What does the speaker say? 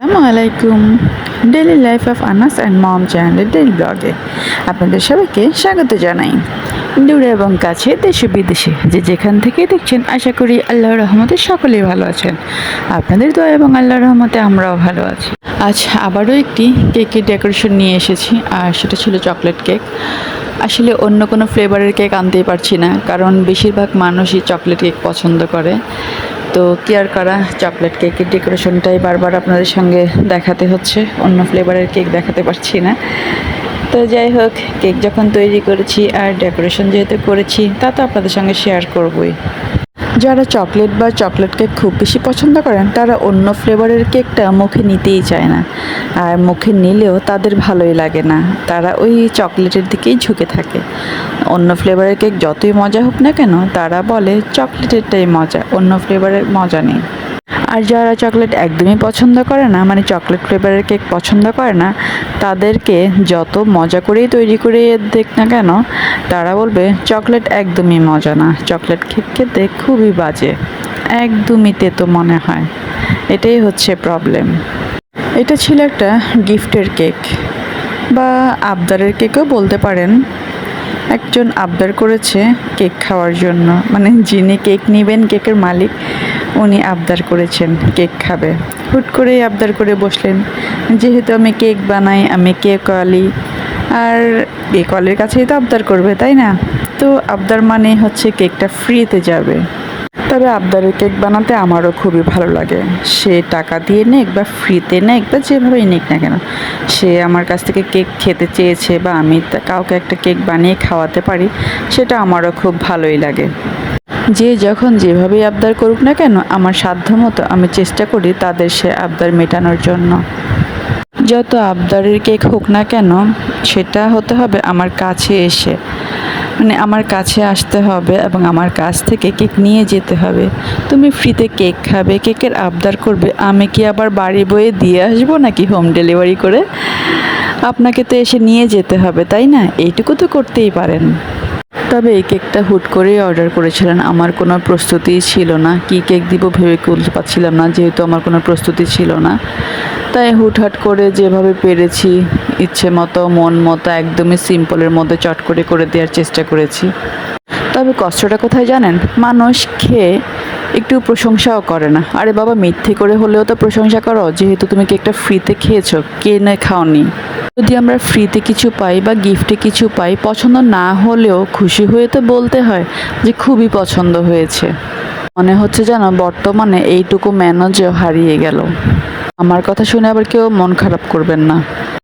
আসসালামাইকুম। Daily life of Anas and mom চ্যানেলের daily ব্লগে আপনাদের সবাইকে স্বাগত জানাই। দূরে এবং কাছে দেশে বিদেশে যে যেখান থেকে দেখছেন, আশা করি আল্লাহর রহমতে সকলেই ভালো আছেন। আপনাদের দোয়া এবং আল্লাহর রহমতে আমরাও ভালো আছি। আজ আবারও একটি কেকের ডেকোরেশন নিয়ে এসেছি, আর সেটা ছিল চকলেট কেক। আসলে অন্য কোনো ফ্লেভারের কেক আনতেই পারছি না, কারণ বেশিরভাগ মানুষই চকলেট কেক পছন্দ করে। তো কেয়ার করা চকলেট কেকের ডেকোরেশনটাই বারবার আপনাদের সঙ্গে দেখাতে হচ্ছে, অন্য ফ্লেভারের কেক দেখাতে পারছি না। তো যাই হোক, কেক যখন তৈরি করেছি আর ডেকোরেশন যেহেতু করেছি, তা তো আপনাদের সঙ্গে শেয়ার করবই। যারা চকলেট বা চকলেট কেক খুব বেশি পছন্দ করেন, তারা অন্য ফ্লেভারের কেকটা মুখে নিতেই চায় না, আর মুখে নিলেও তাদের ভালোই লাগে না। তারা ওই চকলেটের দিকেই ঝুঁকে থাকে। অন্য ফ্লেভারের কেক যতই মজা হোক না কেন, তারা বলে চকলেটেরটাই মজা, অন্য ফ্লেভারের মজা নেই। আর যারা চকলেট একদমই পছন্দ করে না, মানে চকলেট ফ্লেভারের কেক পছন্দ করে না, তাদেরকে যত মজা করেই তৈরি করে দেখ না কেন, তারা বলবে চকলেট একদমই মজা না, চকলেট কেক খেতে খুবই বাজে, একদমই তেতো মনে হয়। এটাই হচ্ছে প্রবলেম। এটা ছিল একটা গিফটের কেক বা আবদারের কেকও বলতে পারেন। একজন আবদার করেছে কেক খাওয়ার জন্য, মানে যিনি কেক নেবেন, কেকের মালিক, উনি আবদার করেছেন কেক খাবে। হুট করেই আবদার করে বসলেন, যেহেতু আমি কেক বানাই, আমি কেক ওয়ালি, আর কেক ওয়ালির কাছেই তো আবদার করবে, তাই না? তো আবদার মানে হচ্ছে কেকটা ফ্রিতে যাবে। তবে আবদারের কেক বানাতে আমারও খুবই ভালো লাগে। সে টাকা দিয়ে নেক বা ফ্রিতে নেক বা যেভাবেই নেক না কেন, সে আমার কাছ থেকে কেক খেতে চেয়েছে বা আমি কাউকে একটা কেক বানিয়ে খাওয়াতে পারি, সেটা আমারও খুব ভালোই লাগে। যে যখন যেভাবেই আবদার করুক না কেন, আমার সাধ্যমতো আমি চেষ্টা করি তাদের সে আবদার মেটানোর জন্য। যত আবদারের কেক হোক না কেন, সেটা হতে হবে আমার কাছে এসে, মানে আমার কাছে আসতে হবে এবং আমার কাছ থেকে কেক নিয়ে যেতে হবে। তুমি ফ্রিতে কেক খাবে, কেকের আবদার করবে, আমি কি আবার বাড়ি বয়ে দিয়ে আসবো নাকি হোম ডেলিভারি করে? আপনাকে তো এসে নিয়ে যেতে হবে, তাই না? এইটুকু তো করতেই পারেন। তবে এই কেকটা হুট করেই অর্ডার করেছিলেন, আমার কোনো প্রস্তুতিই ছিল না। কী কেক দিব ভেবে বলতে পারছিলাম না, যেহেতু আমার কোনো প্রস্তুতি ছিল না। তাই হুটহাট করে যেভাবে পেরেছি, ইচ্ছে মতো মন মতো একদমই সিম্পলের মধ্যে চট করে করে দেওয়ার চেষ্টা করেছি। তবে কষ্টটা কোথায় জানেন? মানুষ খেয়ে একটু প্রশংসাও করে না। আরে বাবা, মিথ্যে করে হলেও তো প্রশংসা করো, যেহেতু তুমি কেকটা ফ্রিতে খেয়েছো, কিনে খাওনি। যদি আমরা ফ্রিতে কিছু পাই বা গিফটে কিছু পাই, পছন্দ না হলেও খুশি হয়ে তো বলতে হয় যে খুবই পছন্দ হয়েছে। মনে হচ্ছে যেন বর্তমানে এইটুকু ম্যানেজও হারিয়ে গেল। আমার কথা শুনে আবার কেউ মন খারাপ করবেন না।